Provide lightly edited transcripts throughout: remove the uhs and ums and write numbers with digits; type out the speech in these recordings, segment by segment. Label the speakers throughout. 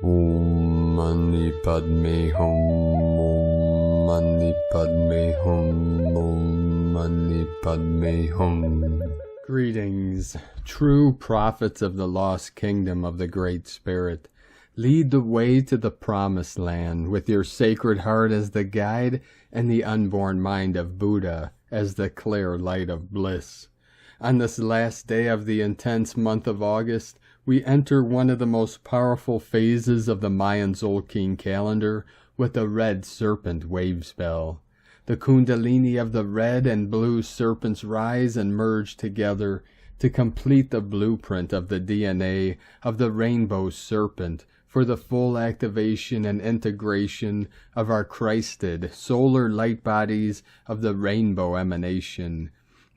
Speaker 1: Om Mani Padme Hum. Om Mani Padme Hum. Om Mani Padme Hum. Greetings, true prophets of the lost kingdom of the Great Spirit. Lead the way to the promised land with your sacred heart as the guide and the unborn mind of Buddha as the clear light of bliss. On this last day of the intense month of August, we enter one of the most powerful phases of the Mayan Tzolk'in calendar with the red serpent wavespell. The kundalini of the red and blue serpents rise and merge together to complete the blueprint of the DNA of the rainbow serpent for the full activation and integration of our Christed solar light bodies of the rainbow emanation.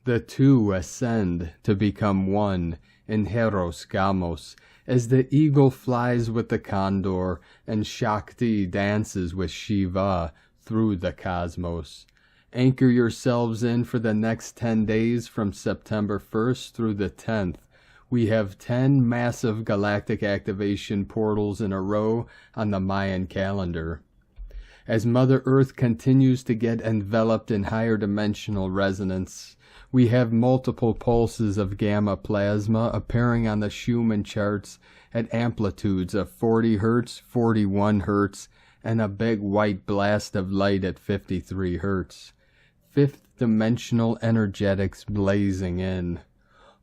Speaker 1: The two ascend to become one in Heros Gamos, as the eagle flies with the Condor and Shakti dances with Shiva through the cosmos. Anchor yourselves in for the next 10 days from September 1st through the 10th. We have 10 massive galactic activation portals in a row on the Mayan calendar. As Mother Earth continues to get enveloped in higher dimensional resonance, we have multiple pulses of gamma plasma appearing on the Schumann charts at amplitudes of 40 Hz, 41 Hz, and a big white blast of light at 53 Hz. Fifth-dimensional energetics blazing in.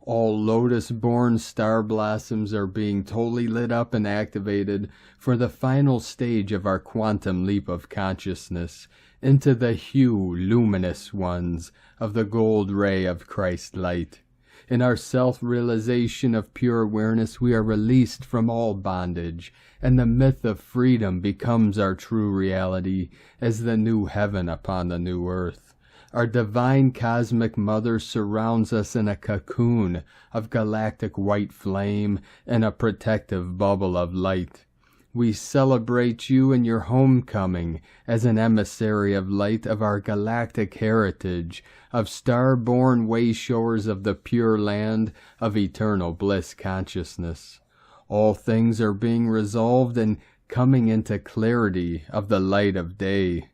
Speaker 1: All lotus-born star blossoms are being totally lit up and activated for the final stage of our quantum leap of consciousness into the hue luminous ones of the gold ray of Christ light. In our self-realization of pure awareness, we are released from all bondage, and the myth of freedom becomes our true reality as the new heaven upon the new earth. Our divine cosmic mother surrounds us in a cocoon of galactic white flame and a protective bubble of light. We celebrate you in your homecoming as an emissary of light of our galactic heritage, of star-born wayshowers of the pure land of eternal bliss consciousness. All things are being resolved and coming into clarity of the light of day.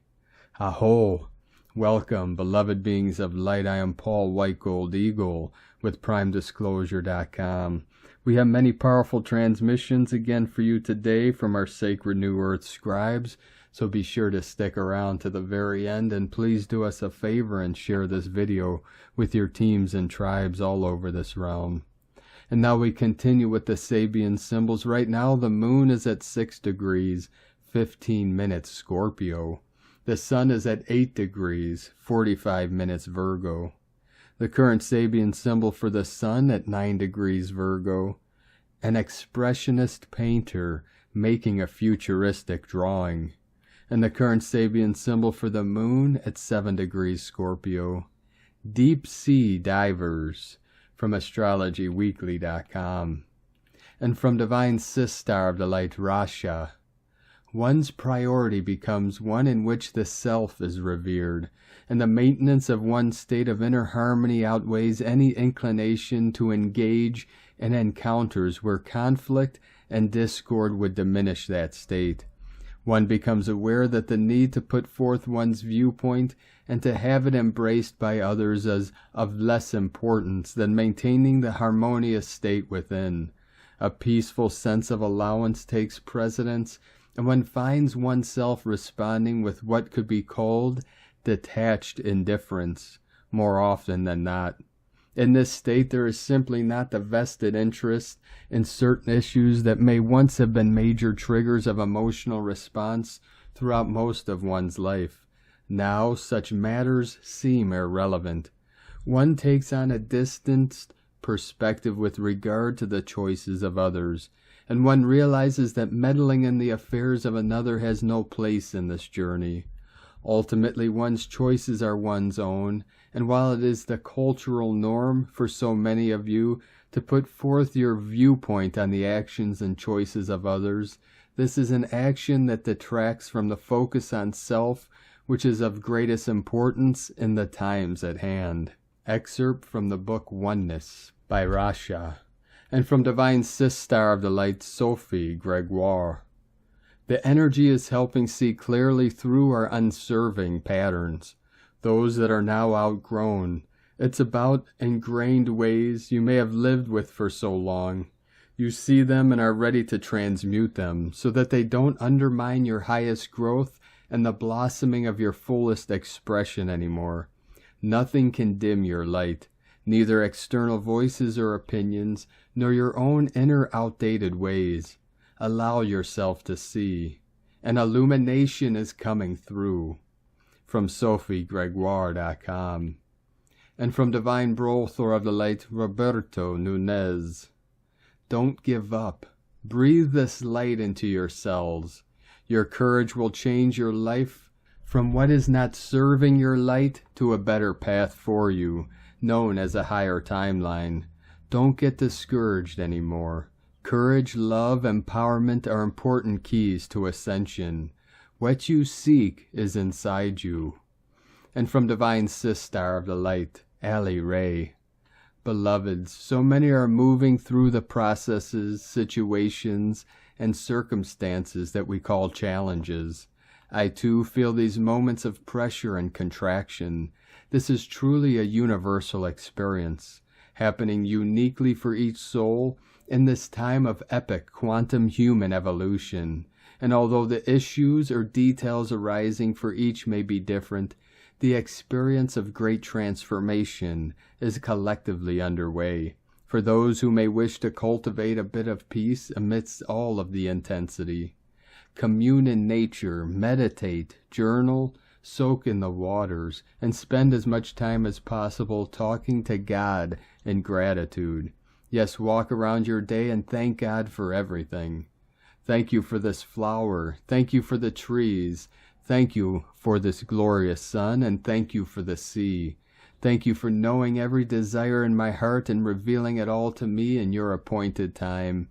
Speaker 1: Aho! Welcome, beloved beings of light. I am Paul White Gold Eagle with PrimeDisclosure.com. We have many powerful transmissions again for you today from our Sacred New Earth scribes, so be sure to stick around to the very end, and please do us a favor and share this video with your teams and tribes all over this realm. And now we continue with the Sabian symbols. Right now the moon is at 6 degrees, 15 minutes Scorpio. The sun is at 8 degrees, 45 minutes Virgo. The current Sabian symbol for the sun at 9 degrees Virgo. An expressionist painter making a futuristic drawing. And the current Sabian symbol for the moon at 7 degrees Scorpio. Deep sea divers from astrologyweekly.com. And from Divine Sistar of the Light Rasha. One's priority becomes one in which the self is revered, and the maintenance of one's state of inner harmony outweighs any inclination to engage in encounters where conflict and discord would diminish that state. One becomes aware that the need to put forth one's viewpoint and to have it embraced by others is of less importance than maintaining the harmonious state within. A peaceful sense of allowance takes precedence, and one finds oneself responding with what could be called detached indifference, more often than not. In this state, there is simply not the vested interest in certain issues that may once have been major triggers of emotional response throughout most of one's life. Now, such matters seem irrelevant. One takes on a distanced perspective with regard to the choices of others, and one realizes that meddling in the affairs of another has no place in this journey. Ultimately, one's choices are one's own, and while it is the cultural norm for so many of you to put forth your viewpoint on the actions and choices of others, this is an action that detracts from the focus on self, which is of greatest importance in the times at hand. Excerpt from the book Oneness by Rasha, and from Divine Sistar of the Light Sophie Gregoire. The energy is helping see clearly through our unserving patterns, those that are now outgrown. It's about ingrained ways you may have lived with for so long. You see them and are ready to transmute them so that they don't undermine your highest growth and the blossoming of your fullest expression anymore. Nothing can dim your light, neither external voices or opinions, nor your own inner outdated ways. Allow yourself to see. An illumination is coming through. From SophieGregoire.com. And from Divine Brothor of the Light, Roberto Nunez. Don't give up. Breathe this light into your cells. Your courage will change your life from what is not serving your light to a better path for you, known as a higher timeline. Don't get discouraged anymore. Courage, love, empowerment are important keys to ascension. What you seek is inside you. And from Divine Sister of the Light, Ali Ray. Beloveds, so many are moving through the processes, situations, and circumstances that we call challenges. I too feel these moments of pressure and contraction. This is truly a universal experience, happening uniquely for each soul in this time of epic quantum human evolution. And although the issues or details arising for each may be different, the experience of great transformation is collectively underway. For those who may wish to cultivate a bit of peace amidst all of the intensity. Commune in nature, meditate, journal, soak in the waters, and spend as much time as possible talking to God in gratitude. Yes, walk around your day and thank God for everything. Thank you for this flower. Thank you for the trees. Thank you for this glorious sun, and thank you for the sea. Thank you for knowing every desire in my heart and revealing it all to me in your appointed time.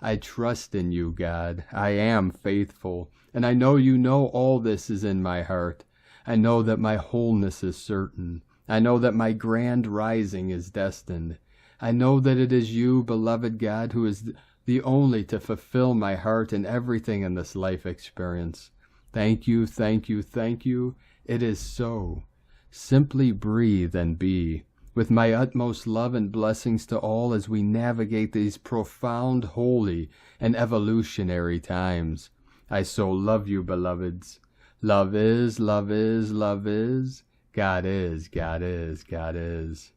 Speaker 1: I trust in you, God. I am faithful, and I know you know all this is in my heart. I know that my wholeness is certain. I know that my grand rising is destined. I know that it is you, beloved God, who is the only to fulfill my heart and everything in this life experience. Thank you, thank you, thank you. It is so. Simply breathe and be. With my utmost love and blessings to all as we navigate these profound, holy, and evolutionary times. I so love you, beloveds. Love is, love is, love is. God is, God is, God is.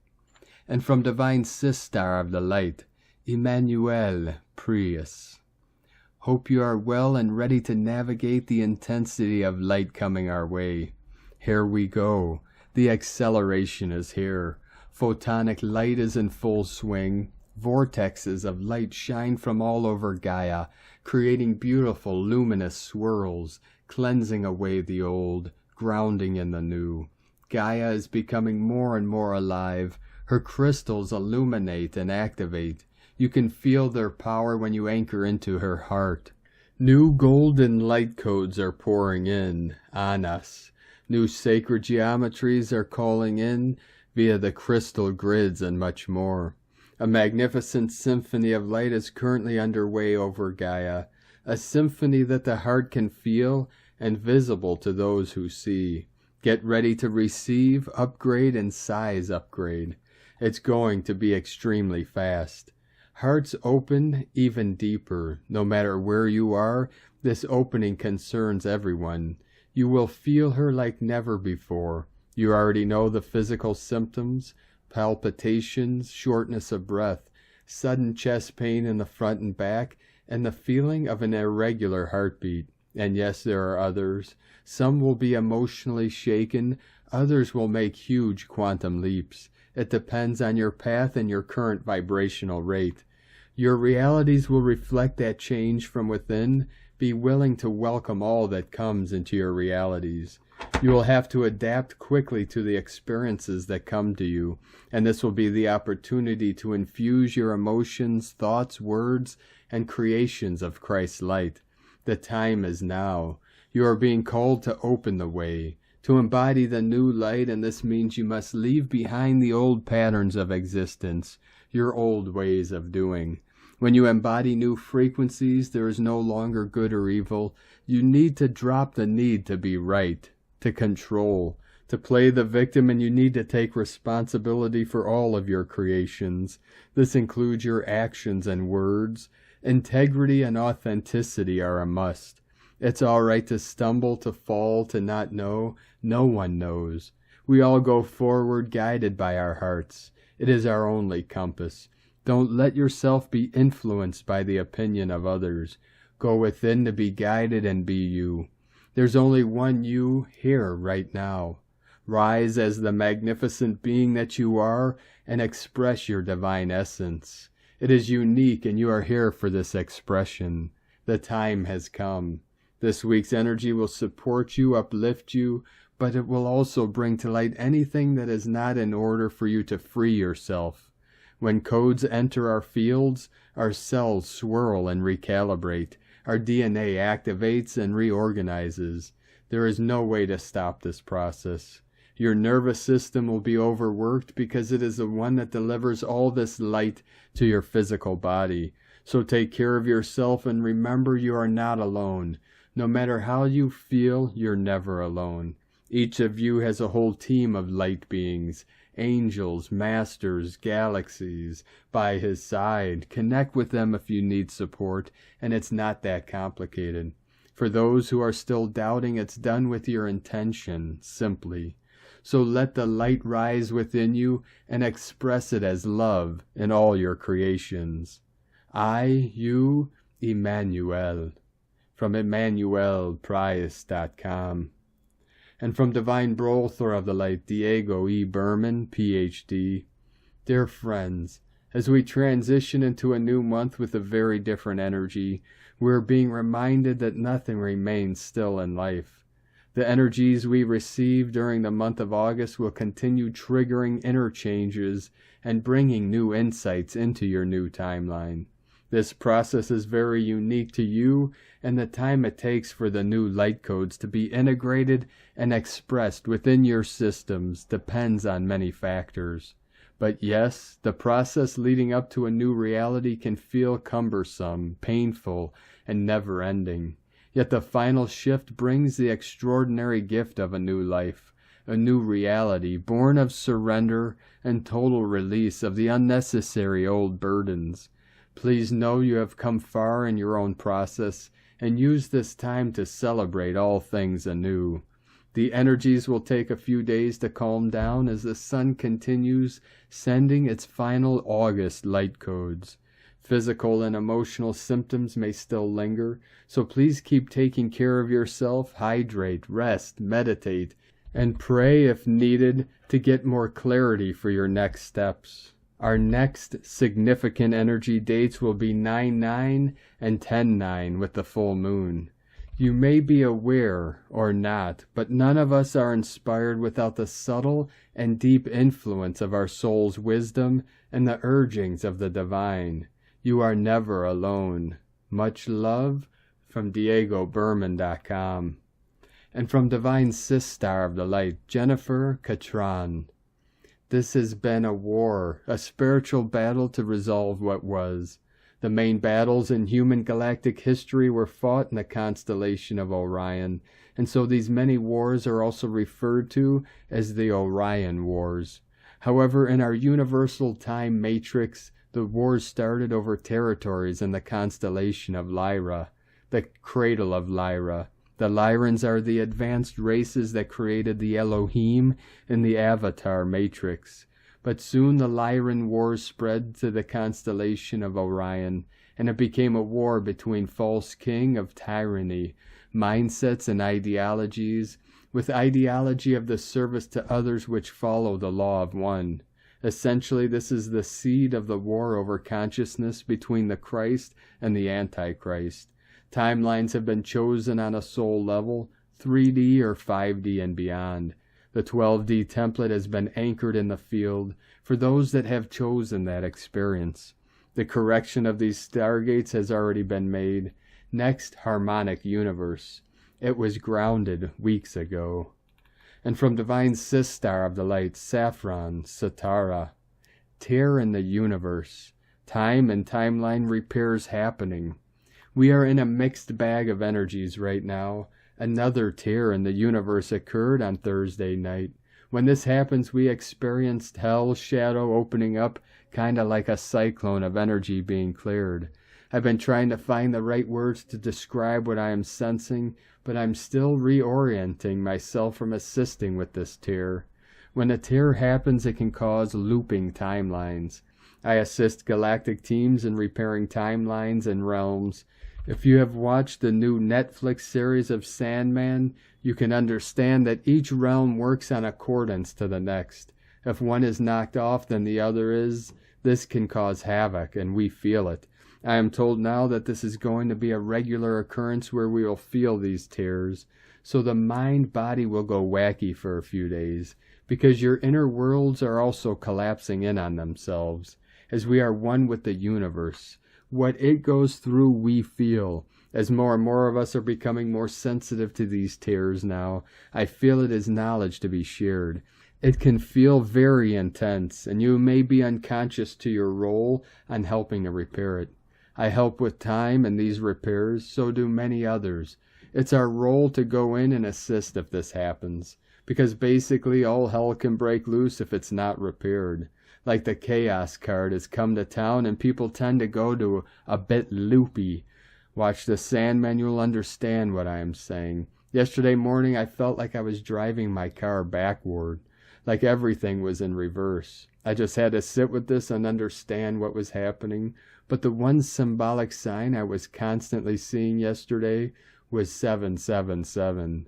Speaker 1: And from Divine Sister of the Light, Emmanuel Prius. Hope you are well and ready to navigate the intensity of light coming our way. Here we go. The acceleration is here. Photonic light is in full swing. Vortexes of light shine from all over Gaia, creating beautiful luminous swirls, cleansing away the old, grounding in the new. Gaia is becoming more and more alive. Her crystals illuminate and activate. You can feel their power when you anchor into her heart. New golden light codes are pouring in on us. New sacred geometries are calling in via the crystal grids and much more. A magnificent symphony of light is currently underway over Gaia, a symphony that the heart can feel and visible to those who see. Get ready to receive, upgrade, and size upgrade. It's going to be extremely fast. Hearts open even deeper. No matter where you are, this opening concerns everyone. You will feel her like never before. You already know the physical symptoms: palpitations, shortness of breath, sudden chest pain in the front and back, and the feeling of an irregular heartbeat. And yes, there are others. Some will be emotionally shaken. Others will make huge quantum leaps. It depends on your path and your current vibrational rate. Your realities will reflect that change from within. Be willing to welcome all that comes into your realities. You will have to adapt quickly to the experiences that come to you, and this will be the opportunity to infuse your emotions, thoughts, words, and creations of Christ's light. The time is now. You are being called to open the way, to embody the new light, and this means you must leave behind the old patterns of existence, your old ways of doing. When you embody new frequencies, there is no longer good or evil. You need to drop the need to be right, to control, to play the victim, and you need to take responsibility for all of your creations. This includes your actions and words. Integrity and authenticity are a must. It's all right to stumble, to fall, to not know. No one knows. We all go forward guided by our hearts. It is our only compass. Don't let yourself be influenced by the opinion of others. Go within to be guided and be you. There's only one you here right now. Rise as the magnificent being that you are and express your divine essence. It is unique and you are here for this expression. The time has come. This week's energy will support you, uplift you, but it will also bring to light anything that is not in order for you to free yourself. When codes enter our fields, our cells swirl and recalibrate. Our DNA activates and reorganizes. There is no way to stop this process. Your nervous system will be overworked because it is the one that delivers all this light to your physical body. So take care of yourself and remember you are not alone. No matter how you feel, you're never alone. Each of you has a whole team of light beings, angels, masters, galaxies by his side. Connect with them if you need support, and it's not that complicated. For those who are still doubting, it's done with your intention, simply. So let the light rise within you and express it as love in all your creations. I, you, Emmanuel. From EmmanuelPrice.com. And from Divine Brother of the Light, Diego E. Berman, Ph.D. Dear friends, as we transition into a new month with a very different energy, we're being reminded that nothing remains still in life. The energies we receive during the month of August will continue triggering inner changes and bringing new insights into your new timeline. This process is very unique to you, and the time it takes for the new light codes to be integrated and expressed within your systems depends on many factors. But yes, the process leading up to a new reality can feel cumbersome, painful, and never-ending. Yet the final shift brings the extraordinary gift of a new life, a new reality born of surrender and total release of the unnecessary old burdens. Please know you have come far in your own process and use this time to celebrate all things anew. The energies will take a few days to calm down as the sun continues sending its final August light codes. Physical and emotional symptoms may still linger, so please keep taking care of yourself, hydrate, rest, meditate, and pray if needed to get more clarity for your next steps. Our next significant energy dates will be 9/9 and 10/9 with the full moon. You may be aware or not, but none of us are inspired without the subtle and deep influence of our soul's wisdom and the urgings of the divine. You are never alone. Much love from DiegoBerman.com. And from Divine Sister of the Light, Jennifer Catron. This has been a war, a spiritual battle to resolve what was. The main battles in human galactic history were fought in the constellation of Orion, and so these many wars are also referred to as the Orion Wars. However, in our universal time matrix, the wars started over territories in the constellation of Lyra, the cradle of Lyra. The Lyrans are the advanced races that created the Elohim in the Avatar Matrix. But soon the Lyran Wars spread to the constellation of Orion, and it became a war between false king of tyranny, mindsets and ideologies, with ideology of the service to others which follow the law of one. Essentially, this is the seed of the war over consciousness between the Christ and the Antichrist. Timelines have been chosen on a soul level, 3D or 5D and beyond. The 12D template has been anchored in the field for those that have chosen that experience. The correction of these stargates has already been made. Next, harmonic universe. It was grounded weeks ago. And from Divine Sister of the Light, Saffron, Satara. Tear in the universe. time and timeline repairs happening. We are in a mixed bag of energies right now. Another tear in the universe occurred on Thursday night. When this happens, we experienced hell's shadow opening up, kind of like a cyclone of energy being cleared. I've been trying to find the right words to describe what I am sensing, but I'm still reorienting myself from assisting with this tear. When a tear happens, it can cause looping timelines. I assist galactic teams in repairing timelines and realms. If you have watched the new Netflix series of Sandman, you can understand that each realm works on accordance to the next. If one is knocked off, then the other is. This can cause havoc, and we feel it. I am told now that this is going to be a regular occurrence where we will feel these tears. So the mind-body will go wacky for a few days, because your inner worlds are also collapsing in on themselves, as we are one with the universe. What it goes through, we feel. As more and more of us are becoming more sensitive to these tears now, I feel it is knowledge to be shared. It can feel very intense, and you may be unconscious to your role on helping to repair it. I help with time and these repairs, so do many others. It's our role to go in and assist if this happens, because basically all hell can break loose if it's not repaired. Like the Chaos card has come to town and people tend to go to a bit loopy. Watch the Sandman, you'll understand what I am saying. Yesterday morning I felt like I was driving my car backward, like everything was in reverse. I just had to sit with this and understand what was happening, but the one symbolic sign I was constantly seeing yesterday was 777.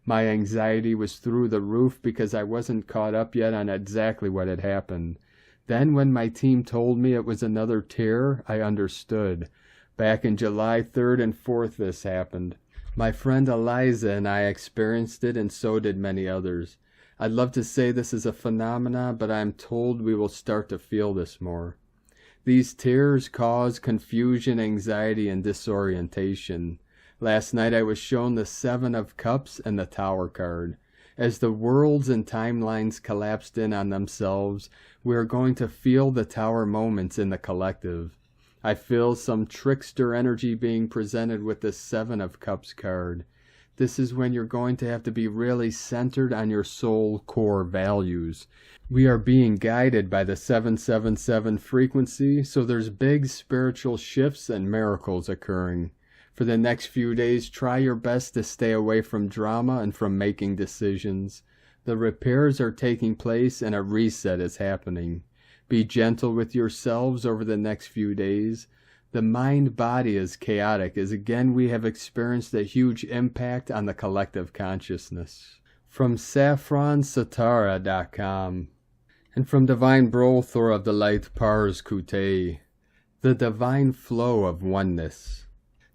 Speaker 1: My anxiety was through the roof because I wasn't caught up yet on exactly what had happened. Then when my team told me it was another tear, I understood. Back in July 3rd and 4th this happened. My friend Eliza and I experienced it, and so did many others. I'd love to say this is a phenomena, but I'm told we will start to feel this more. These tears cause confusion, anxiety, and disorientation. Last night I was shown the 7 of Cups and the Tower card. As the worlds and timelines collapsed in on themselves, we are going to feel the Tower moments in the collective. I feel some trickster energy being presented with the 7 of Cups card. This is when you're going to have to be really centered on your soul core values. We are being guided by the 777 frequency, so there's big spiritual shifts and miracles occurring. For the next few days, try your best to stay away from drama and from making decisions. The repairs are taking place and a reset is happening. Be gentle with yourselves over the next few days. The mind-body is chaotic, as again we have experienced a huge impact on the collective consciousness. From saffronsatara.com and from Divine Brothor of the Light Pars Kute, the divine flow of oneness.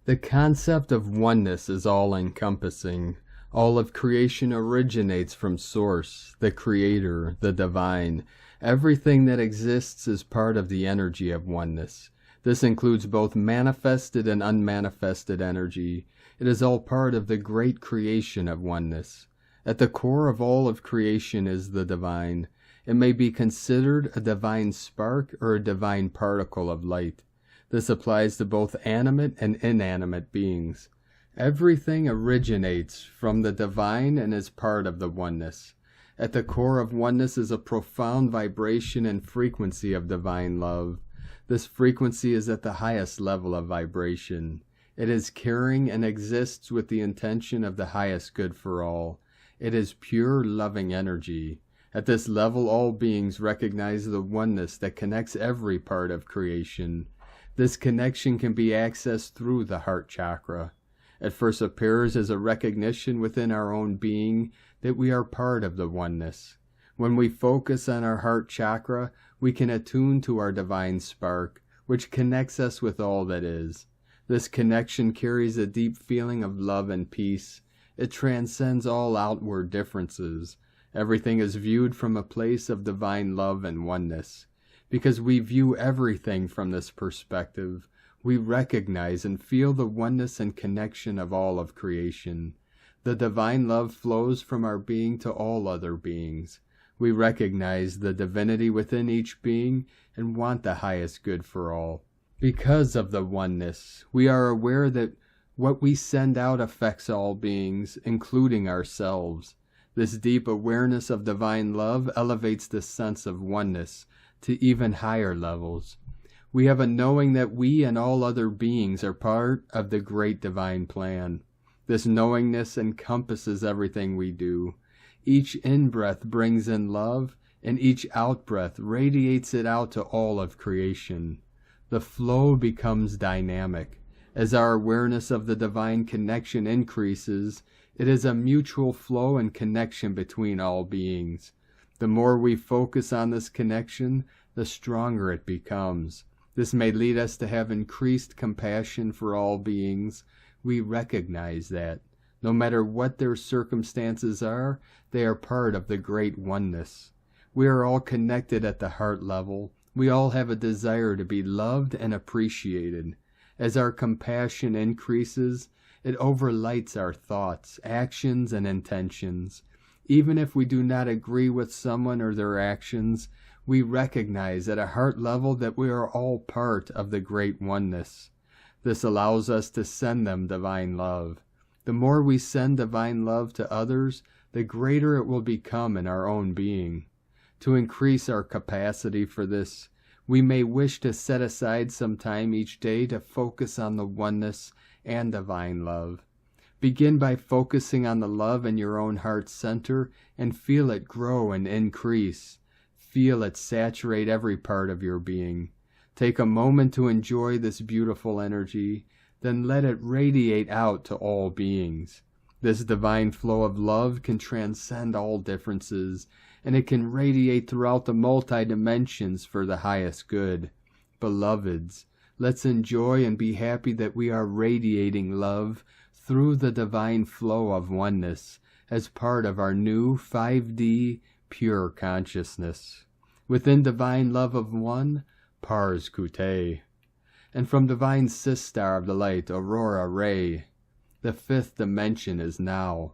Speaker 1: The concept of oneness is all-encompassing. All of creation originates from Source, the Creator, the Divine. Everything that exists is part of the energy of oneness. This includes both manifested and unmanifested energy. It is all part of the great creation of oneness. At the core of all of creation is the divine. It may be considered a divine spark or a divine particle of light. This applies to both animate and inanimate beings. Everything originates from the divine and is part of the oneness. At the core of oneness is a profound vibration and frequency of divine love. This frequency is at the highest level of vibration. It is caring and exists with the intention of the highest good for all. It is pure, loving energy. At this level, all beings recognize the oneness that connects every part of creation. This connection can be accessed through the heart chakra. It first appears as a recognition within our own being that we are part of the oneness. When we focus on our heart chakra, we can attune to our divine spark, which connects us with all that is. This connection carries a deep feeling of love and peace. It transcends all outward differences. Everything is viewed from a place of divine love and oneness. Because we view everything from this perspective, we recognize and feel the oneness and connection of all of creation. The divine love flows from our being to all other beings. We recognize the divinity within each being and want the highest good for all. Because of the oneness, we are aware that what we send out affects all beings, including ourselves. This deep awareness of divine love elevates the sense of oneness to even higher levels. We have a knowing that we and all other beings are part of the great divine plan. This knowingness encompasses everything we do. Each in-breath brings in love, and each out-breath radiates it out to all of creation. The flow becomes dynamic. As our awareness of the divine connection increases, it is a mutual flow and connection between all beings. The more we focus on this connection, the stronger it becomes. This may lead us to have increased compassion for all beings. We recognize that. No matter what their circumstances are, they are part of the great oneness. We are all connected at the heart level. We all have a desire to be loved and appreciated. As our compassion increases, it overlights our thoughts, actions, and intentions. Even if we do not agree with someone or their actions, we recognize at a heart level that we are all part of the great oneness. This allows us to send them divine love. The more we send divine love to others, the greater it will become in our own being. To increase our capacity for this, we may wish to set aside some time each day to focus on the oneness and divine love. Begin by focusing on the love in your own heart center and feel it grow and increase. Feel it saturate every part of your being. Take a moment to enjoy this beautiful energy, then let it radiate out to all beings. This divine flow of love can transcend all differences, and it can radiate throughout the multi-dimensions for the highest good. Beloveds, let's enjoy and be happy that we are radiating love through the divine flow of oneness as part of our new 5D pure consciousness. Within divine love of one, Pars Kute. And from divine Sistar of the light, Aurora Ray, the fifth dimension is now.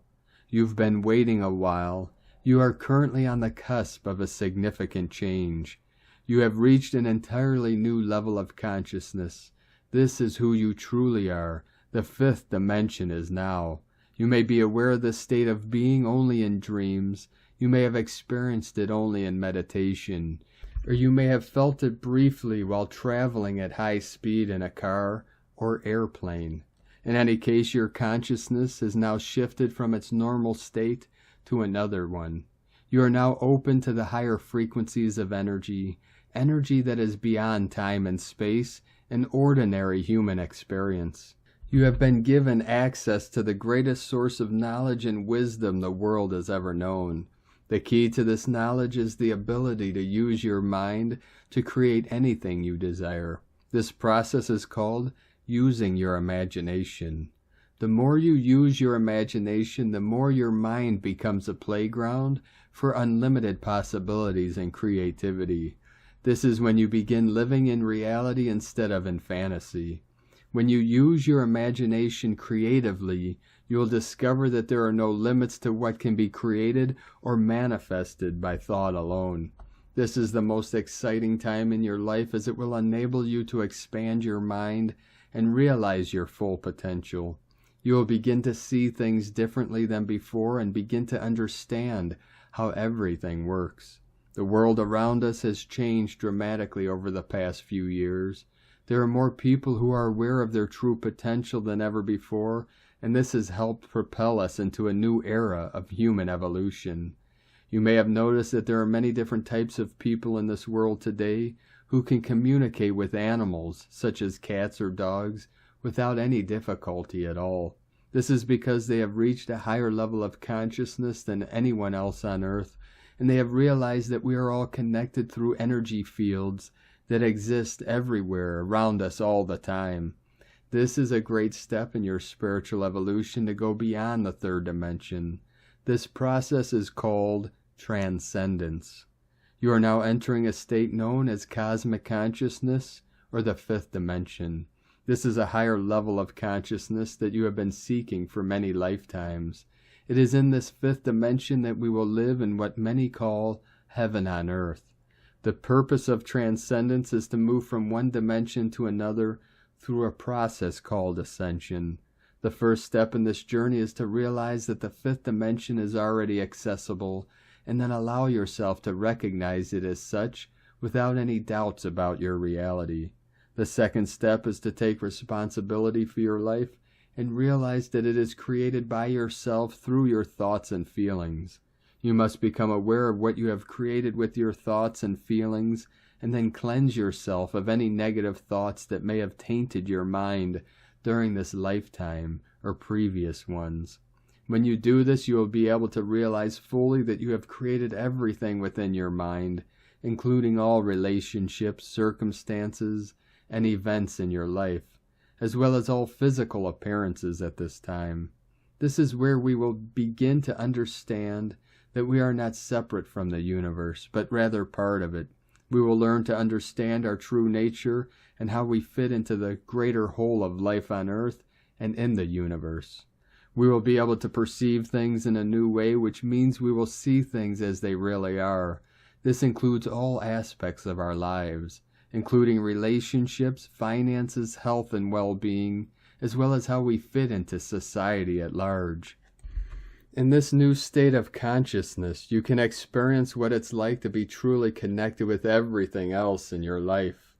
Speaker 1: You've been waiting a while. You are currently on the cusp of a significant change. You have reached an entirely new level of consciousness. This is who you truly are. The fifth dimension is now. You may be aware of this state of being only in dreams. You may have experienced it only in meditation. Or you may have felt it briefly while traveling at high speed in a car or airplane. In any case, your consciousness has now shifted from its normal state to another one. You are now open to the higher frequencies of energy, energy that is beyond time and space, and ordinary human experience. You have been given access to the greatest source of knowledge and wisdom the world has ever known. The key to this knowledge is the ability to use your mind to create anything you desire. This process is called using your imagination. The more you use your imagination, the more your mind becomes a playground for unlimited possibilities and creativity. This is when you begin living in reality instead of in fantasy. When you use your imagination creatively, you will discover that there are no limits to what can be created or manifested by thought alone. This is the most exciting time in your life, as it will enable you to expand your mind and realize your full potential. You will begin to see things differently than before and begin to understand how everything works. The world around us has changed dramatically over the past few years. There are more people who are aware of their true potential than ever before, and this has helped propel us into a new era of human evolution. You may have noticed that there are many different types of people in this world today who can communicate with animals, such as cats or dogs, without any difficulty at all. This is because they have reached a higher level of consciousness than anyone else on Earth, and they have realized that we are all connected through energy fields that exist everywhere around us all the time. This is a great step in your spiritual evolution to go beyond the third dimension. This process is called transcendence. You are now entering a state known as cosmic consciousness, or the fifth dimension. This is a higher level of consciousness that you have been seeking for many lifetimes. It is in this fifth dimension that we will live in what many call heaven on earth. The purpose of transcendence is to move from one dimension to another through a process called ascension. The first step in this journey is to realize that the fifth dimension is already accessible, and then allow yourself to recognize it as such without any doubts about your reality. The second step is to take responsibility for your life and realize that it is created by yourself through your thoughts and feelings. You must become aware of what you have created with your thoughts and feelings, and then cleanse yourself of any negative thoughts that may have tainted your mind during this lifetime or previous ones. When you do this, you will be able to realize fully that you have created everything within your mind, including all relationships, circumstances, and events in your life, as well as all physical appearances at this time. This is where we will begin to understand that we are not separate from the universe, but rather part of it. We will learn to understand our true nature and how we fit into the greater whole of life on earth and in the universe. We will be able to perceive things in a new way, which means we will see things as they really are. This includes all aspects of our lives, including relationships, finances, health, and well-being, as well as how we fit into society at large. In this new state of consciousness, you can experience what it's like to be truly connected with everything else in your life,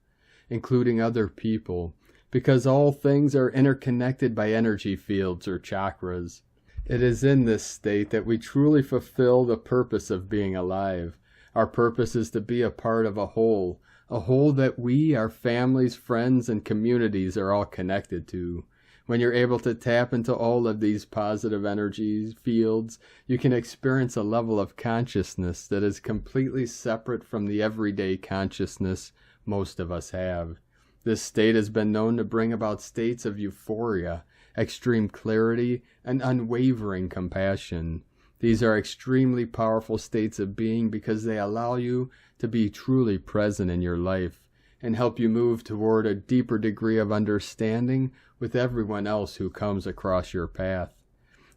Speaker 1: including other people, because all things are interconnected by energy fields or chakras. It is in this state that we truly fulfill the purpose of being alive. Our purpose is to be a part of a whole that we, our families, friends, and communities are all connected to. When you're able to tap into all of these positive energy fields, you can experience a level of consciousness that is completely separate from the everyday consciousness most of us have. This state has been known to bring about states of euphoria, extreme clarity, and unwavering compassion. These are extremely powerful states of being because they allow you to be truly present in your life and help you move toward a deeper degree of understanding with everyone else who comes across your path.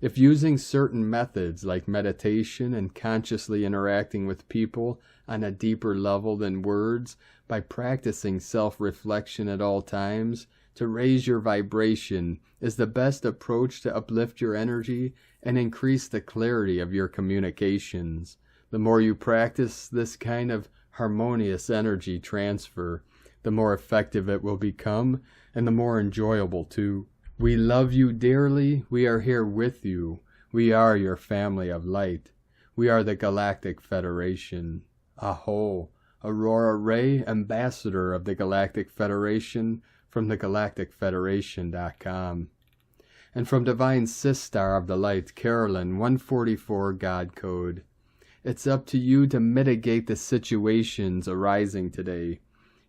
Speaker 1: If using certain methods like meditation and consciously interacting with people on a deeper level than words, by practicing self-reflection at all times to raise your vibration is the best approach to uplift your energy and increase the clarity of your communications. The more you practice this kind of harmonious energy transfer, the more effective it will become and the more enjoyable too. We love you dearly. We are here with you. We are your family of light. We are the Galactic Federation. Aho, Aurora Ray, Ambassador of the Galactic Federation from thegalacticfederation.com. And from Divine Sistar of the Light, Carolyn 144 God Code. It's up to you to mitigate the situations arising today.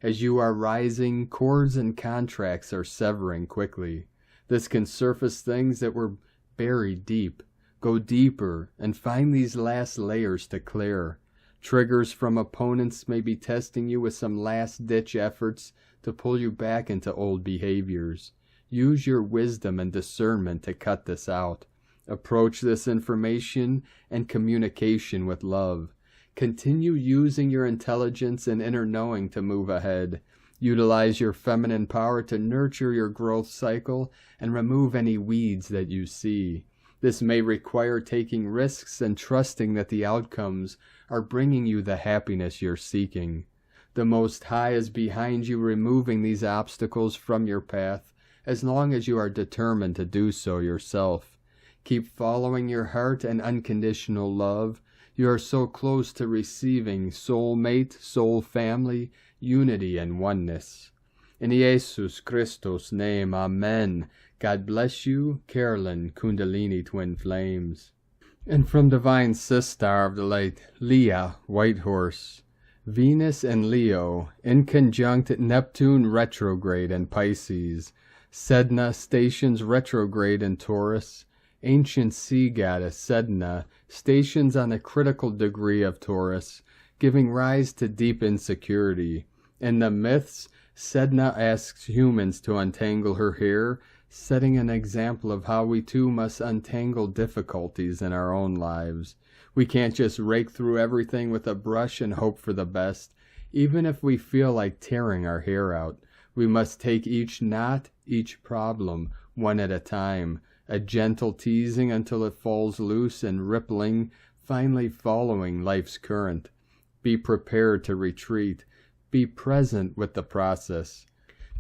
Speaker 1: As you are rising, cords and contracts are severing quickly. This can surface things that were buried deep. Go deeper and find these last layers to clear. Triggers from opponents may be testing you with some last-ditch efforts to pull you back into old behaviors. Use your wisdom and discernment to cut this out. Approach this information and communication with love. Continue using your intelligence and inner knowing to move ahead. Utilize your feminine power to nurture your growth cycle and remove any weeds that you see. This may require taking risks and trusting that the outcomes are bringing you the happiness you're seeking. The Most High is behind you, removing these obstacles from your path as long as you are determined to do so yourself. Keep following your heart and unconditional love. You are so close to receiving soulmate, soul family, unity, and oneness. In Jesus Christos' name, Amen. God bless you, Carolyn, Kundalini Twin Flames. And from Divine Sistar of the Light, Leah, White Horse. Venus and Leo, in conjunct Neptune retrograde in Pisces. Sedna stations retrograde in Taurus. Ancient sea goddess Sedna stations on a critical degree of Taurus, giving rise to deep insecurity. In the myths, Sedna asks humans to untangle her hair, setting an example of how we too must untangle difficulties in our own lives. We can't just rake through everything with a brush and hope for the best. Even if we feel like tearing our hair out, we must take each knot, each problem, one at a time, a gentle teasing until it falls loose and rippling, finally following life's current. Be prepared to retreat. Be present with the process.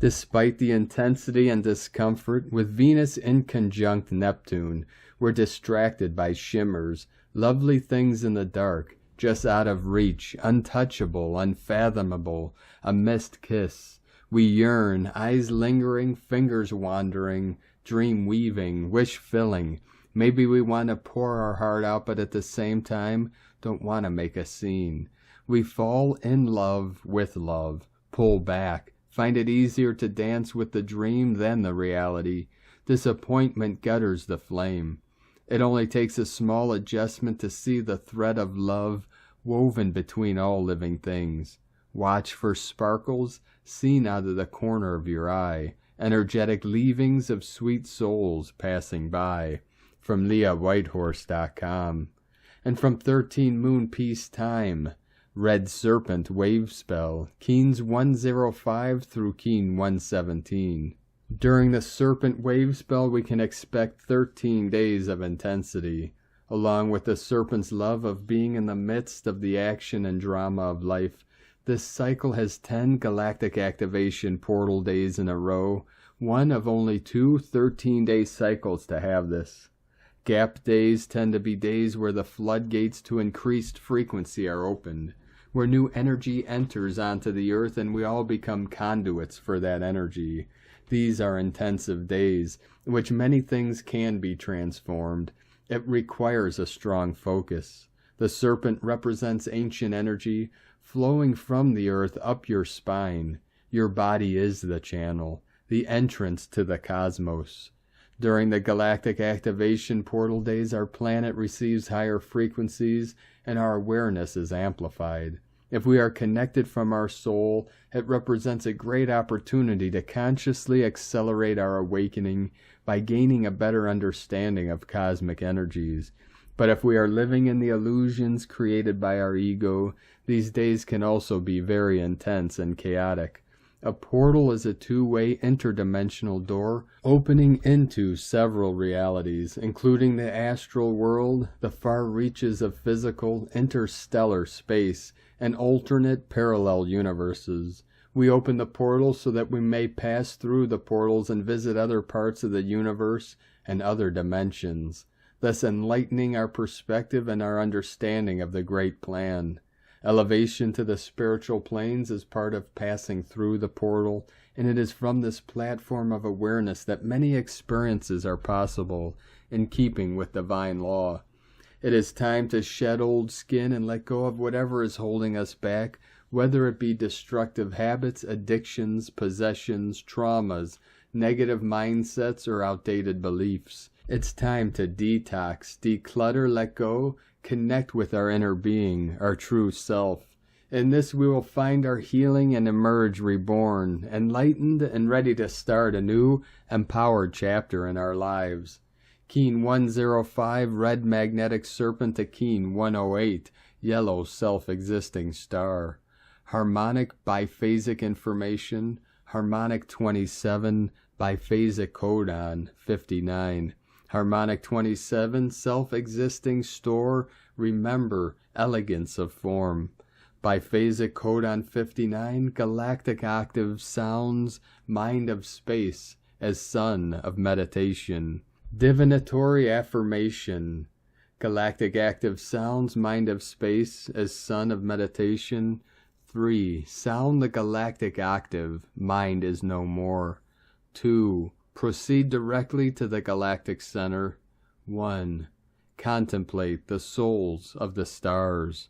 Speaker 1: Despite the intensity and discomfort, with Venus in conjunct Neptune, we're distracted by shimmers, lovely things in the dark, just out of reach, untouchable, unfathomable, a missed kiss. We yearn, eyes lingering, fingers wandering, dream weaving, wish filling. Maybe we want to pour our heart out, but at the same time, don't want to make a scene. We fall in love with love, pull back, find it easier to dance with the dream than the reality. Disappointment gutters the flame. It only takes a small adjustment to see the thread of love woven between all living things. Watch for sparkles seen out of the corner of your eye, energetic leavings of sweet souls passing by. From LeahWhitehorse.com. And from 13 Moon Peace Time, Red Serpent Wavespell, Keens 105 through Keen 117. During the Serpent Wavespell, we can expect 13 days of intensity, along with the Serpent's love of being in the midst of the action and drama of life. This cycle has 10 galactic activation portal days in a row, one of only 2 13-day cycles to have this. Gap days tend to be days where the floodgates to increased frequency are opened, where new energy enters onto the earth and we all become conduits for that energy. These are intensive days, in which many things can be transformed. It requires a strong focus. The serpent represents ancient energy flowing from the earth up your spine. Your body is the channel, the entrance to the cosmos. During the galactic activation portal days, our planet receives higher frequencies and our awareness is amplified. If we are connected from our soul, it represents a great opportunity to consciously accelerate our awakening by gaining a better understanding of cosmic energies. But if we are living in the illusions created by our ego, these days can also be very intense and chaotic. A portal is a two-way interdimensional door opening into several realities, including the astral world, the far reaches of physical, interstellar space, and alternate parallel universes. We open the portal so that we may pass through the portals and visit other parts of the universe and other dimensions, thus enlightening our perspective and our understanding of the great plan. Elevation to the spiritual planes is part of passing through the portal, and it is from this platform of awareness that many experiences are possible in keeping with divine law. It is time to shed old skin and let go of whatever is holding us back, whether it be destructive habits, addictions, possessions, traumas, negative mindsets, or outdated beliefs. It's time to detox, declutter, let go, connect with our inner being, our true self. In this we will find our healing and emerge reborn, enlightened and ready to start a new, empowered chapter in our lives. Keen 105, Red Magnetic Serpent to Keen 108, Yellow Self-Existing Star. Harmonic Biphasic Information, Harmonic 27, Biphasic Codon 59. Harmonic 27, Self-Existing Store, Remember, Elegance of Form. Biphasic Codon 59, Galactic Octave Sounds, Mind of Space, as Sun of Meditation. Divinatory Affirmation, Galactic Active Sounds, Mind of Space, as Sun of Meditation. 3. Sound the Galactic Octave, Mind is no more. 2. Proceed directly to the Galactic Center. 1. Contemplate the souls of the stars.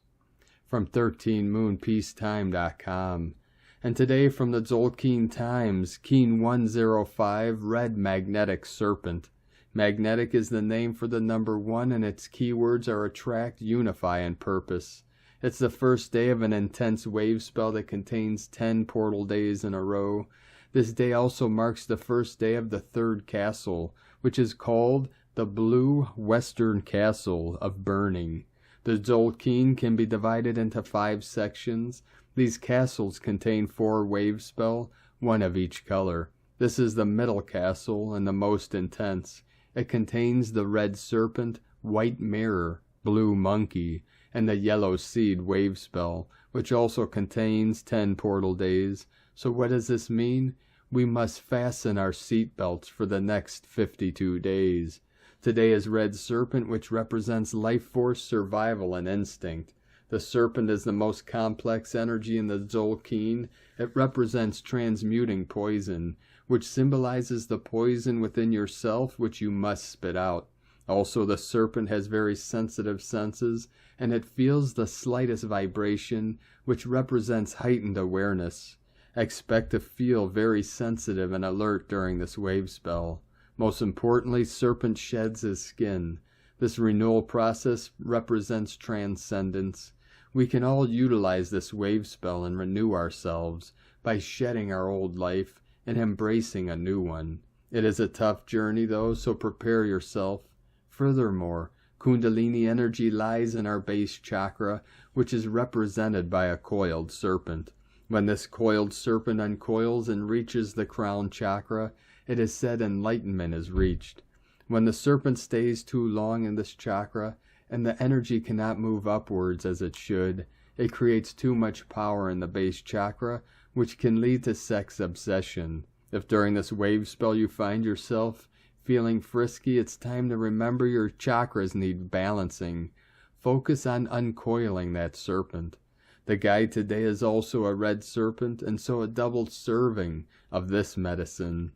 Speaker 1: From 13moonpeacetime.com. And today from the Tzolk'in Times, Keen 105, Red Magnetic Serpent. Magnetic is the name for the number 1, and its keywords are attract, unify, and purpose. It's the first day of an intense wave spell that contains 10 portal days in a row. This day also marks the first day of the third castle, which is called the Blue Western Castle of Burning. The Zolkeen can be divided into 5 sections. These castles contain 4 wavespell, 1 of each color. This is the middle castle and the most intense. It contains the red serpent, white mirror, blue monkey, and the yellow seed wavespell, which also contains 10 portal days. So what does this mean? We must fasten our seat belts for the next 52 days. Today is red serpent, which represents life force, survival, and instinct. The serpent is the most complex energy in the Zolkeen. It represents transmuting poison, which symbolizes the poison within yourself which you must spit out. Also, the serpent has very sensitive senses, and it feels the slightest vibration, which represents heightened awareness. Expect to feel very sensitive and alert during this wave spell. Most importantly, serpent sheds his skin. This renewal process represents transcendence. We can all utilize this wave spell and renew ourselves by shedding our old life and embracing a new one. It is a tough journey though, so prepare yourself. Furthermore, Kundalini energy lies in our base chakra, which is represented by a coiled serpent. When this coiled serpent uncoils and reaches the crown chakra, it is said enlightenment is reached. When the serpent stays too long in this chakra, and the energy cannot move upwards as it should, it creates too much power in the base chakra, which can lead to sex obsession. If during this wave spell you find yourself feeling frisky, it's time to remember your chakras need balancing. Focus on uncoiling that serpent. The guide today is also a red serpent, and so a double serving of this medicine.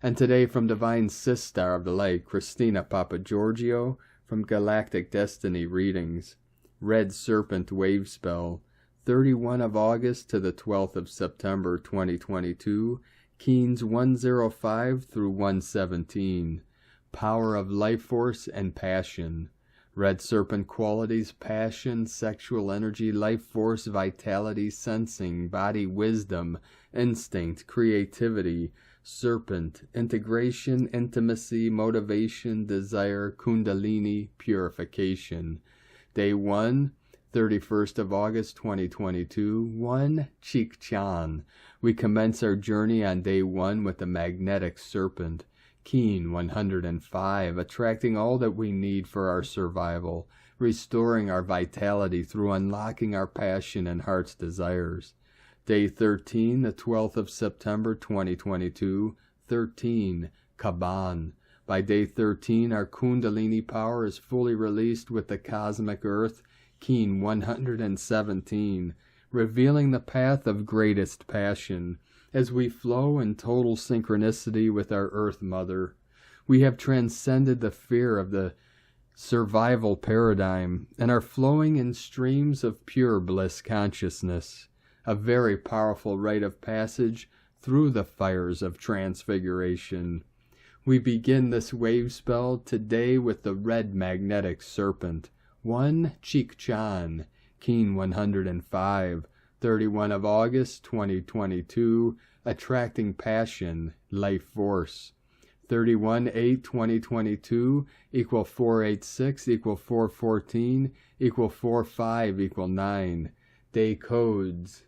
Speaker 1: And today from Divine Sistar of the Light, Christina Papagiorgio, from Galactic Destiny Readings. Red Serpent Wave Spell, 31 of August to the 12th of September 2022, Keens 105 through 117. Power of Life Force and Passion. Red Serpent qualities: passion, sexual energy, life force, vitality, sensing, body wisdom, instinct, creativity. Serpent, integration, intimacy, motivation, desire, kundalini, purification. Day 1, 31st of August 2022, 1 Chikchan. We commence our journey on day 1 with the magnetic serpent. Keen 105, attracting all that we need for our survival, restoring our vitality through unlocking our passion and heart's desires. Day 13, the 12th of September 2022, 13, Kaban. By day 13, our Kundalini power is fully released with the cosmic earth, Keen 117, revealing the path of greatest passion, as we flow in total synchronicity with our Earth Mother. We have transcended the fear of the survival paradigm and are flowing in streams of pure bliss consciousness, a very powerful rite of passage through the fires of transfiguration. We begin this wave spell today with the red magnetic serpent, 1 Chikchan, Keen 105, 31 of August 2022, attracting passion, life force. 31/8/2022 equal 486 equal 414 equal 45 equal 9. Day codes.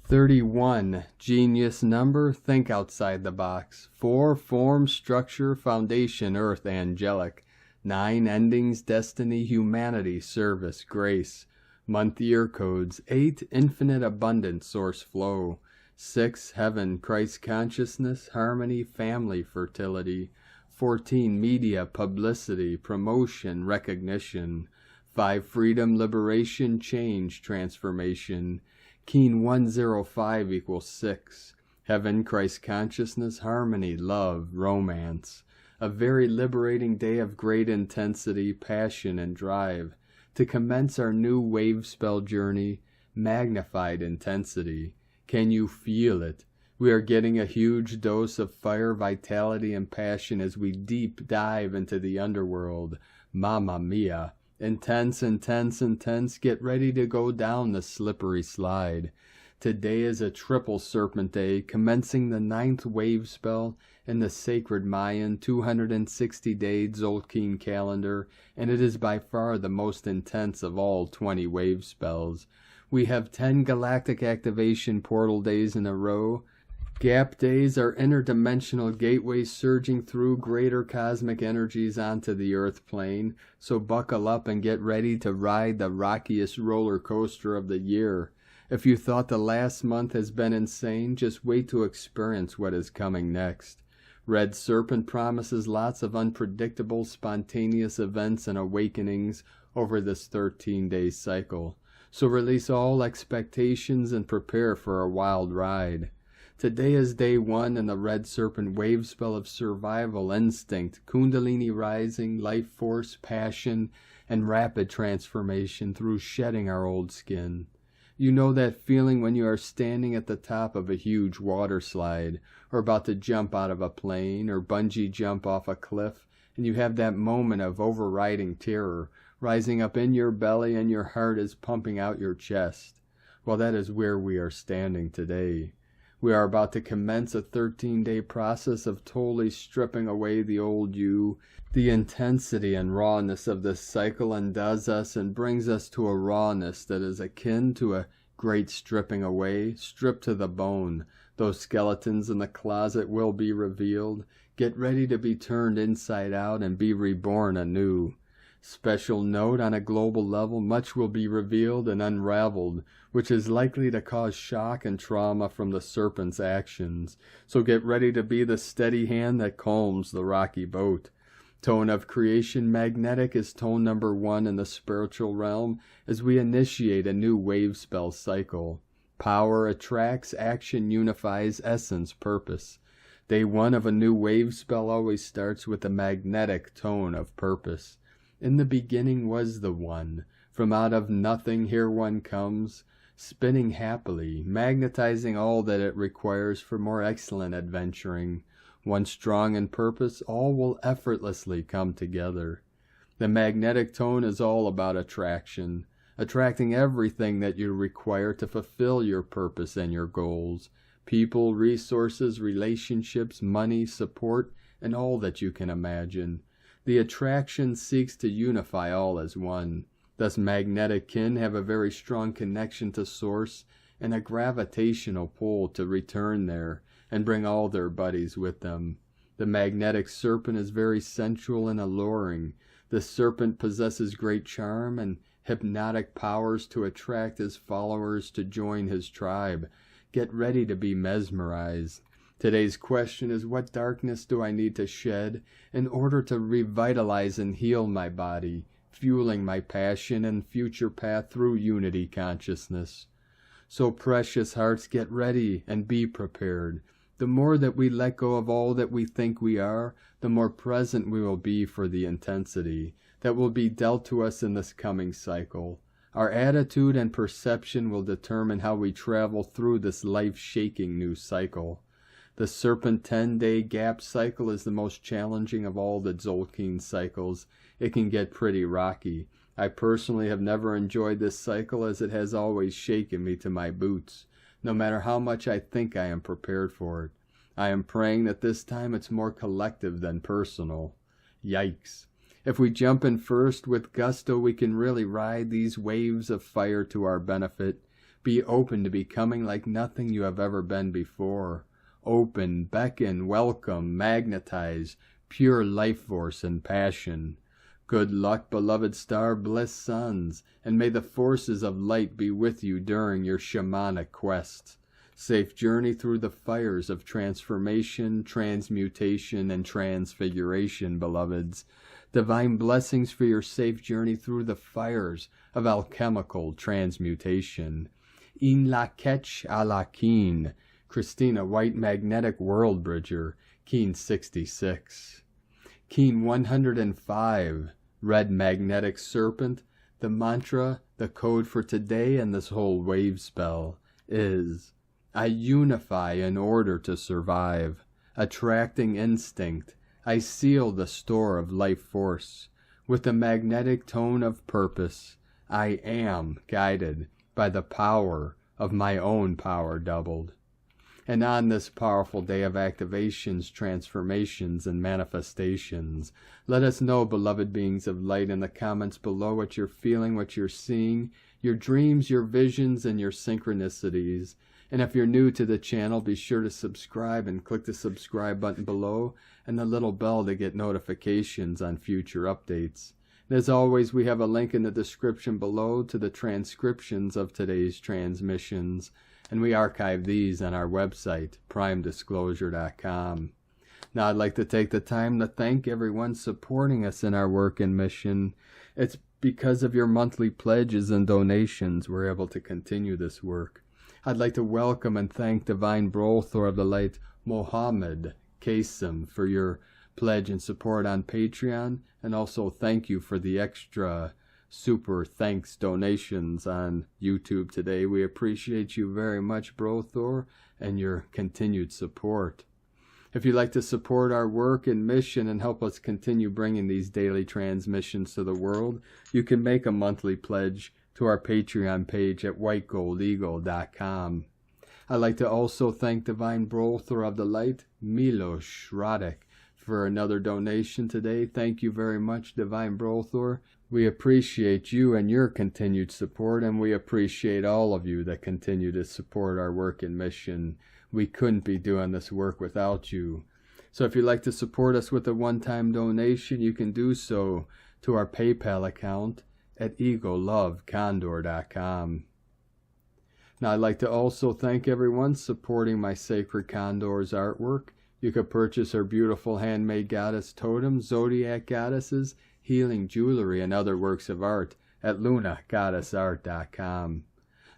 Speaker 1: 31, genius number, think outside the box. 4, form, structure, foundation, earth, angelic. 9, endings, destiny, humanity, service, grace. Month year codes. 8, infinite abundant source flow. 6, heaven, Christ consciousness, harmony, family, fertility. 14, media, publicity, promotion, recognition. 5, freedom, liberation, change, transformation. Keen 105 equals 6. Heaven, Christ consciousness, harmony, love, romance. A very liberating day of great intensity, passion, and drive to commence our new wave spell journey, magnified intensity. Can you feel it? We are getting a huge dose of fire, vitality, and passion as we deep dive into the underworld. Mamma mia. Intense, intense, intense. Get ready to go down the slippery slide. Today is a triple serpent day, commencing the 9th wave spell in the sacred Mayan 260-day Tzolk'in calendar, and it is by far the most intense of all 20 wave spells. We have 10 galactic activation portal days in a row. Gap days are interdimensional gateways surging through greater cosmic energies onto the earth plane, so buckle up and get ready to ride the rockiest roller coaster of the year. If you thought the last month has been insane, just wait to experience what is coming next. Red Serpent promises lots of unpredictable, spontaneous events and awakenings over this 13-day cycle. So release all expectations and prepare for a wild ride. Today is day 1 in the Red Serpent wave spell of survival instinct, kundalini rising, life force, passion, and rapid transformation through shedding our old skin. You know that feeling when you are standing at the top of a huge water slide, or about to jump out of a plane, or bungee jump off a cliff, and you have that moment of overriding terror, rising up in your belly and your heart is pumping out your chest. Well, that is where we are standing today. We are about to commence a 13-day process of totally stripping away the old you. The intensity and rawness of this cycle undoes us and brings us to a rawness that is akin to a great stripping away, stripped to the bone. Those skeletons in the closet will be revealed. Get ready to be turned inside out and be reborn anew. Special note, on a global level, much will be revealed and unraveled, which is likely to cause shock and trauma from the serpent's actions. So get ready to be the steady hand that calms the rocky boat. Tone of creation magnetic is tone number 1 in the spiritual realm as we initiate a new wave spell cycle. Power attracts, action unifies, essence purpose. Day 1 of a new wave spell always starts with a magnetic tone of purpose. In the beginning was the One. From out of nothing here one comes, spinning happily, magnetizing all that it requires for more excellent adventuring. Once strong in purpose, all will effortlessly come together. The magnetic tone is all about attraction, attracting everything that you require to fulfill your purpose and your goals. People, resources, relationships, money, support, and all that you can imagine. The attraction seeks to unify all as one. Thus magnetic kin have a very strong connection to source and a gravitational pull to return there and bring all their buddies with them. The magnetic serpent is very sensual and alluring. The serpent possesses great charm and hypnotic powers to attract his followers to join his tribe. Get ready to be mesmerized. Today's question is, what darkness do I need to shed in order to revitalize and heal my body, fueling my passion and future path through unity consciousness? So precious hearts, get ready and be prepared. The more that we let go of all that we think we are, the more present we will be for the intensity that will be dealt to us in this coming cycle. Our attitude and perception will determine how we travel through this life-shaking new cycle. The Serpent 10-day gap cycle is the most challenging of all the Tzolk'in cycles. It can get pretty rocky. I personally have never enjoyed this cycle as it has always shaken me to my boots, no matter how much I think I am prepared for it. I am praying that this time it's more collective than personal. Yikes. If we jump in first with gusto, we can really ride these waves of fire to our benefit. Be open to becoming like nothing you have ever been before. Open, beckon, welcome, magnetize, pure life force and passion. Good luck, beloved star, bliss sons, and may the forces of light be with you during your shamanic quest. Safe journey through the fires of transformation, transmutation, and transfiguration, beloveds. Divine blessings for your safe journey through the fires of alchemical transmutation. In la ketch a la keen. Christina, White Magnetic World Bridger, Keen 66. Keen 105, Red Magnetic Serpent. The mantra, the code for today and this whole wave spell is, I unify in order to survive. Attracting instinct, I seal the store of life force. With the magnetic tone of purpose, I am guided by the power of my own power doubled. And on this powerful day of activations, transformations, and manifestations, let us know, beloved beings of light, in the comments below what you're feeling, what you're seeing, your dreams, your visions, and your synchronicities. And if you're new to the channel, be sure to subscribe and click the subscribe button below and the little bell to get notifications on future updates. And as always, we have a link in the description below to the transcriptions of today's transmissions, and we archive these on our website, primedisclosure.com. Now, I'd like to take the time to thank everyone supporting us in our work and mission. It's because of your monthly pledges and donations we're able to continue this work. I'd like to welcome and thank Divine Brothor of the Light, Mohamed K, for your pledge and support on Patreon, and also thank you for the extra super thanks donations on YouTube today. We appreciate you very much, Brothor, and your continued support. If you'd like to support our work and mission and help us continue bringing these daily transmissions to the world, you can make a monthly pledge to our Patreon page at whitegoldeagle.com. I'd like to also thank Divine Brothor of the Light, Milos Radek, for another donation today. Thank you very much, Divine Brothor. We appreciate you and your continued support, and we appreciate all of you that continue to support our work and mission. We couldn't be doing this work without you. So if you'd like to support us with a one-time donation, you can do so to our PayPal account at egolovecondor.com. Now, I'd like to also thank everyone supporting my Sacred Condors artwork. You could purchase our beautiful handmade goddess totems, zodiac goddesses, healing jewelry, and other works of art at lunagoddessart.com.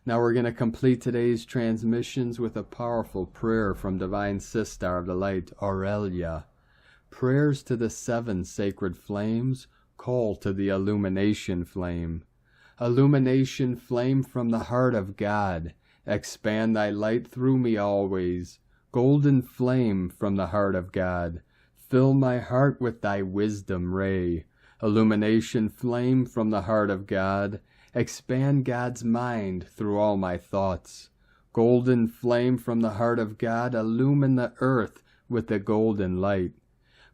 Speaker 1: Now we're going to complete today's transmissions with a powerful prayer from Divine Sister of the Light, Aurelia. Prayers to the 7 sacred flames, call to the illumination flame. Illumination flame from the heart of God, expand thy light through me always. Golden flame from the heart of God, fill my heart with thy wisdom ray. Illumination flame from the heart of God, expand God's mind through all my thoughts. Golden flame from the heart of God, illumine the earth with the golden light.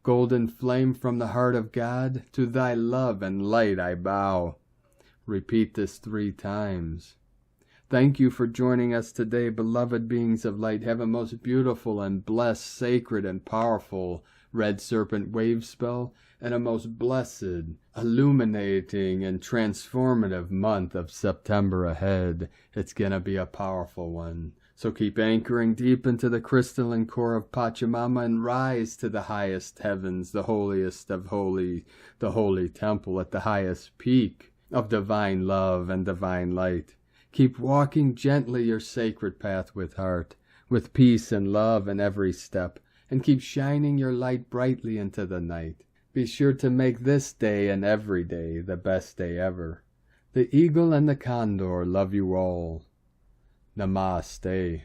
Speaker 1: Golden flame from the heart of God, to thy love and light I bow. Repeat this 3 times. Thank you for joining us today, beloved beings of light. Have a most beautiful and blessed, sacred and powerful Red Serpent Wavespell, and a most blessed, illuminating, and transformative month of September ahead. It's gonna be a powerful one. So keep anchoring deep into the crystalline core of Pachamama and rise to the highest heavens, the holiest of holy, the holy temple at the highest peak of divine love and divine light. Keep walking gently your sacred path with heart, with peace and love in every step, and keep shining your light brightly into the night. Be sure to make this day and every day the best day ever. The eagle and the condor love you all. Namaste.